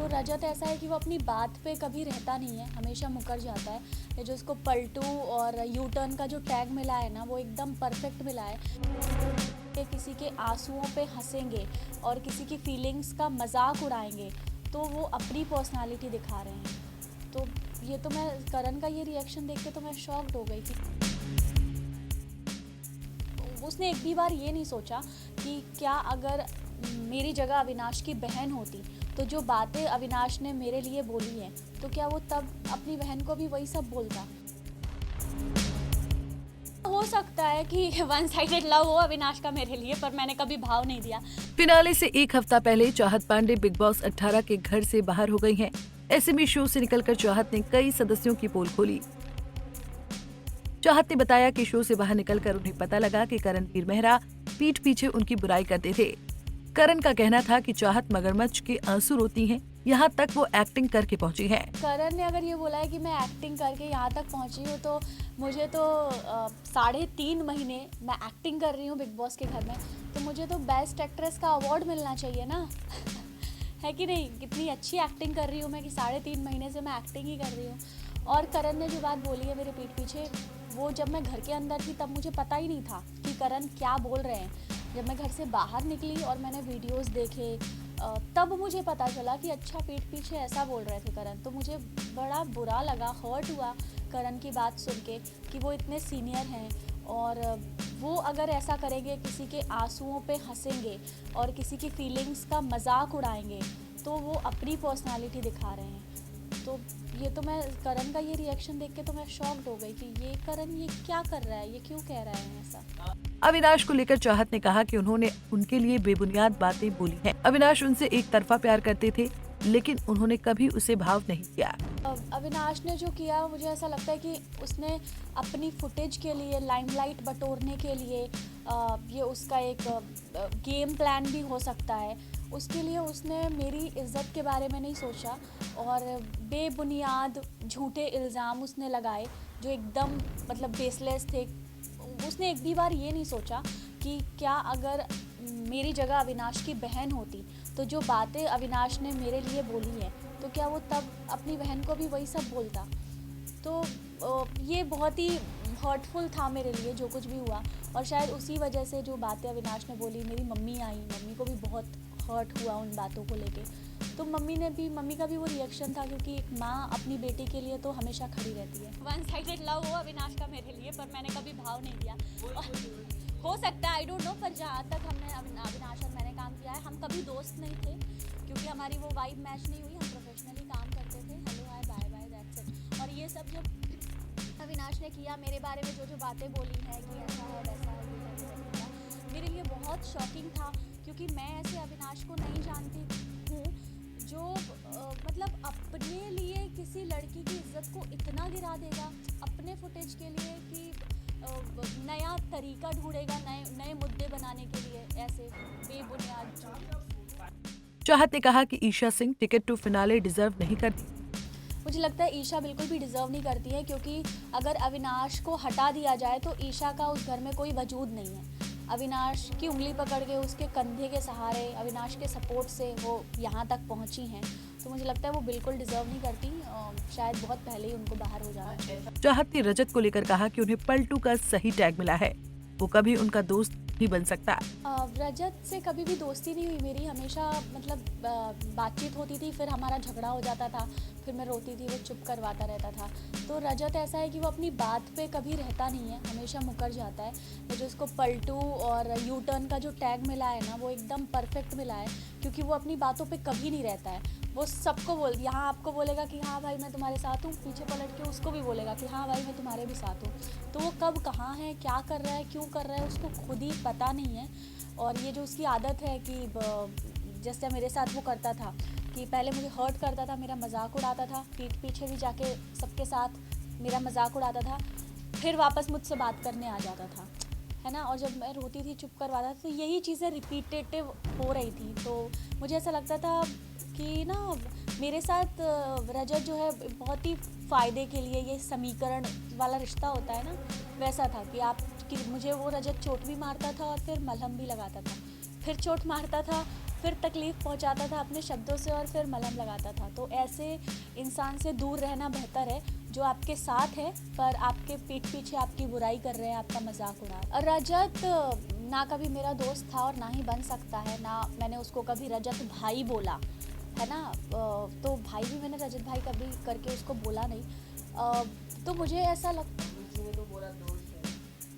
तो रजत ऐसा है कि वो अपनी बात पे कभी रहता नहीं है, हमेशा मुकर जाता है। ये जो उसको पलटू और यू टर्न का जो टैग मिला है ना, वो एकदम परफेक्ट मिला है। कि किसी के आंसुओं पे हंसेंगे और किसी की फीलिंग्स का मजाक उड़ाएंगे, तो वो अपनी पर्सनालिटी दिखा रहे हैं। तो ये तो मैं करण का ये रिएक्शन देख के तो मैं शॉक्ड हो गई कि उसने एक भी बार ये नहीं सोचा कि क्या अगर मेरी जगह अविनाश की बहन होती तो जो बातें अविनाश ने मेरे लिए बोली हैं, तो क्या वो तब अपनी बहन को भी वही सब बोलता। हो सकता है कि वन साइडेड लव हो अविनाश का मेरे लिए, पर मैंने कभी भाव नहीं दिया। फिनाले से एक हफ्ता पहले चाहत पांडे बिग बॉस 18 के घर से बाहर हो गई हैं। ऐसे में शो से निकलकर चाहत ने कई सदस्यों की पोल खोली। चाहत ने बताया कि शो से बाहर निकलकर उन्हें पता लगा कि करणवीर मेहरा पीठ पीछे उनकी बुराई करते थे। करण का कहना था कि चाहत मगरमच्छ के आंसू रोती हैं, यहाँ तक वो एक्टिंग करके पहुंची है। करण ने अगर ये बोला है कि मैं एक्टिंग करके यहाँ तक पहुँची हूँ, तो मुझे तो 3.5 महीने मैं एक्टिंग कर रही हूँ बिग बॉस के घर में, तो मुझे तो बेस्ट एक्ट्रेस का अवार्ड मिलना चाहिए ना। है कि नहीं? कितनी अच्छी एक्टिंग कर रही हूँ मैं कि 3.5 महीने से मैं एक्टिंग ही कर रही हूँ। और करण ने जो बात बोली है मेरे पीठ पीछे, वो जब मैं घर के अंदर थी तब मुझे पता ही नहीं था कि करण क्या बोल रहे हैं। जब मैं घर से बाहर निकली और मैंने वीडियोस देखे, तब मुझे पता चला कि अच्छा पीठ पीछे ऐसा बोल रहे थे करण। तो मुझे बड़ा बुरा लगा, हर्ट हुआ करण की बात सुन के कि वो इतने सीनियर हैं और वो अगर ऐसा करेंगे, किसी के आंसुओं पे हंसेंगे और किसी की फीलिंग्स का मजाक उड़ाएंगे, तो वो अपनी पर्सनालिटी दिखा रहे हैं। तो ये तो मैं करण का ये रिएक्शन देख के तो मैं शॉक्ड हो गई कि ये करण ये क्या कर रहा है, ये क्यों कह रहा है ऐसा। अविनाश को लेकर चाहत ने कहा कि उन्होंने उनके लिए बेबुनियाद बातें बोली हैं। अविनाश उनसे एक तरफा प्यार करते थे, लेकिन उन्होंने कभी उसे भाव नहीं किया। अविनाश ने जो किया, मुझे ऐसा लगता है कि उसने अपनी फुटेज के लिए, लाइमलाइट बटोरने के लिए, ये उसका एक गेम प्लान भी हो सकता है। उसके लिए उसने मेरी इज्जत के बारे में नहीं सोचा और बेबुनियाद झूठे इल्ज़ाम उसने लगाए जो एकदम मतलब बेसलेस थे। उसने एक भी बार ये नहीं सोचा कि क्या अगर मेरी जगह अविनाश की बहन होती तो जो बातें अविनाश ने मेरे लिए बोली हैं, तो क्या वो तब अपनी बहन को भी वही सब बोलता। तो ये बहुत ही हर्टफुल था मेरे लिए जो कुछ भी हुआ, और शायद उसी वजह से जो बातें अविनाश ने बोली, मेरी मम्मी आई, मम्मी को भी बहुत हर्ट हुआ उन बातों को लेके। तो मम्मी का भी वो रिएक्शन था, क्योंकि एक माँ अपनी बेटी के लिए तो हमेशा खड़ी रहती है। वन साइडेड लव हो अविनाश का मेरे लिए, पर मैंने कभी भाव नहीं दिया। हो सकता है, आई डोंट नो, पर जहाँ तक हमने अविनाश और मैंने काम किया है, हम कभी दोस्त नहीं थे, क्योंकि हमारी वो वाइब मैच नहीं हुई। हम प्रोफेशनली काम करते थे, hello hi bye bye that's इट। और ये सब जब अविनाश ने किया, मेरे बारे में जो बातें बोली हैं कि ऐसा है वैसा है, ये है, मेरे लिए बहुत शॉकिंग था, क्योंकि मैं ऐसे अविनाश को नहीं जानती हूँ जो मतलब अपने लिए किसी लड़की की इज्जत को इतना गिरा देगा अपने फुटेज के लिए कि नया तरीका ढूंढेगा नए मुद्दे बनाने के लिए, ऐसे बेबुनियाद। चाहत ने कहा कि Isha Singh ticket to finale deserve नहीं करती। मुझे लगता है ईशा बिल्कुल भी डिजर्व नहीं करती है, क्योंकि अगर अविनाश को हटा दिया जाए तो ईशा का उस घर में कोई वजूद नहीं है। अविनाश की उंगली पकड़ के, उसके कंधे के सहारे, अविनाश के सपोर्ट से वो यहाँ तक पहुँची हैं। तो मुझे लगता है वो बिल्कुल डिजर्व नहीं करती, शायद बहुत पहले ही उनको बाहर हो जाना चाहिए। चाहत ने रजत को लेकर कहा कि उन्हें पलटू का सही टैग मिला है, वो कभी उनका दोस्त नहीं बन सकता। रजत से कभी भी दोस्ती नहीं हुई मेरी, हमेशा मतलब बातचीत होती थी, फिर हमारा झगड़ा हो जाता था, फिर मैं रोती थी, वो चुप करवाता रहता था। तो रजत ऐसा है कि वो अपनी बात पे कभी रहता नहीं है, हमेशा मुकर जाता है। वो जो उसको पलटू और यू टर्न का जो टैग मिला है ना, वो एकदम परफेक्ट मिला है, क्योंकि वो अपनी बातों पे कभी नहीं रहता है। वो सबको यहाँ आपको बोलेगा कि हाँ भाई मैं तुम्हारे साथ हूँ, पीछे पलट के उसको भी बोलेगा कि हाँ भाई मैं तुम्हारे भी साथ हूँ। तो वो कब कहाँ है, क्या कर रहा है, क्यों कर रहा है, उसको खुद ही पता नहीं है। और ये जो उसकी आदत है कि जैसे मेरे साथ वो करता था कि पहले मुझे हर्ट करता था, मेरा मजाक उड़ाता था, पीठ पीछे भी जाके सबके साथ मेरा मजाक उड़ाता था, फिर वापस मुझसे बात करने आ जाता था, है ना। और जब मैं रोती थी चुप करवाता था, तो यही चीज़ें रिपीटेटिव हो रही थी। तो मुझे ऐसा लगता था कि ना मेरे साथ रजत जो है बहुत ही फ़ायदे के लिए, ये समीकरण वाला रिश्ता होता है ना, वैसा था कि मुझे वो रजत चोट भी मारता था और फिर मलहम भी लगाता था, फिर चोट मारता था, फिर तकलीफ़ पहुंचाता था अपने शब्दों से और फिर मलहम लगाता था। तो ऐसे इंसान से दूर रहना बेहतर है जो आपके साथ है पर आपके पीठ पीछे आपकी बुराई कर रहे हैं, आपका मजाक उड़ा रहे हैं। और रजत ना कभी मेरा दोस्त था और ना ही बन सकता है, ना मैंने उसको कभी रजत भाई बोला है ना। तो भाई भी मैंने रजत भाई कभी करके उसको बोला नहीं। तो मुझे ऐसा लगता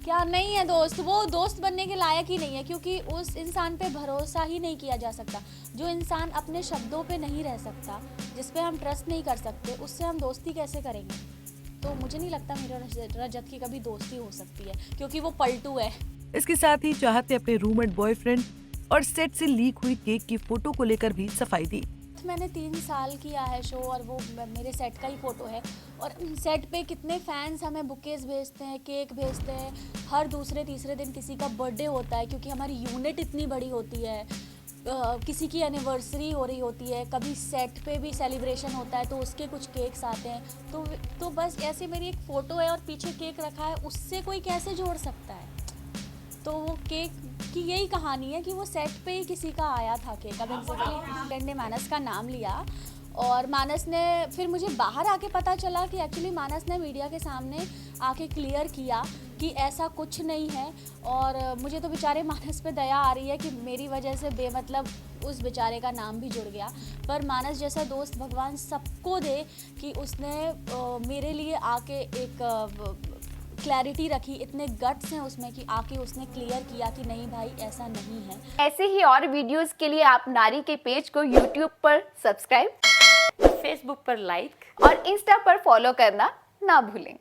क्या नहीं है दोस्त, वो दोस्त बनने के लायक ही नहीं है, क्योंकि उस इंसान पे भरोसा ही नहीं किया जा सकता। जो इंसान अपने शब्दों पे नहीं रह सकता, जिस पे हम ट्रस्ट नहीं कर सकते, उससे हम दोस्ती कैसे करेंगे। तो मुझे नहीं लगता मेरे रजत की कभी दोस्ती हो सकती है, क्योंकि वो पलटू है। इसके साथ ही चाहत ने अपने रूममेट बॉयफ्रेंड और सेट से लीक हुई केक की फोटो को लेकर भी सफाई दी। मैंने 3 साल किया है शो और वो मेरे सेट का ही फ़ोटो है। और सेट पे कितने फैंस हमें बुकेज भेजते हैं, केक भेजते हैं। हर दूसरे तीसरे दिन किसी का बर्थडे होता है, क्योंकि हमारी यूनिट इतनी बड़ी होती है। किसी की एनिवर्सरी हो रही होती है, कभी सेट पे भी सेलिब्रेशन होता है तो उसके कुछ केक्स आते हैं। तो बस ऐसे मेरी एक फ़ोटो है और पीछे केक रखा है, उससे कोई कैसे जोड़ सकता है। तो वो केक की यही कहानी है कि वो सेट पे ही किसी का आया था केक। अब एग्जैक्टली फ्रेंड ने मानस का नाम लिया और मानस ने फिर मुझे बाहर आके पता चला कि एक्चुअली मानस ने मीडिया के सामने आके क्लियर किया कि ऐसा कुछ नहीं है। और मुझे तो बेचारे मानस पे दया आ रही है कि मेरी वजह से बेमतलब उस बेचारे का नाम भी जुड़ गया। पर मानस जैसा दोस्त भगवान सबको दे कि उसने मेरे लिए आके एक क्लैरिटी रखी। इतने गट्स हैं उसमें कि आके उसने क्लियर किया कि नहीं भाई ऐसा नहीं है। ऐसे ही और वीडियोस के लिए आप नारी के पेज को YouTube पर सब्सक्राइब, फेसबुक पर लाइक और इंस्टा पर फॉलो करना ना भूलें।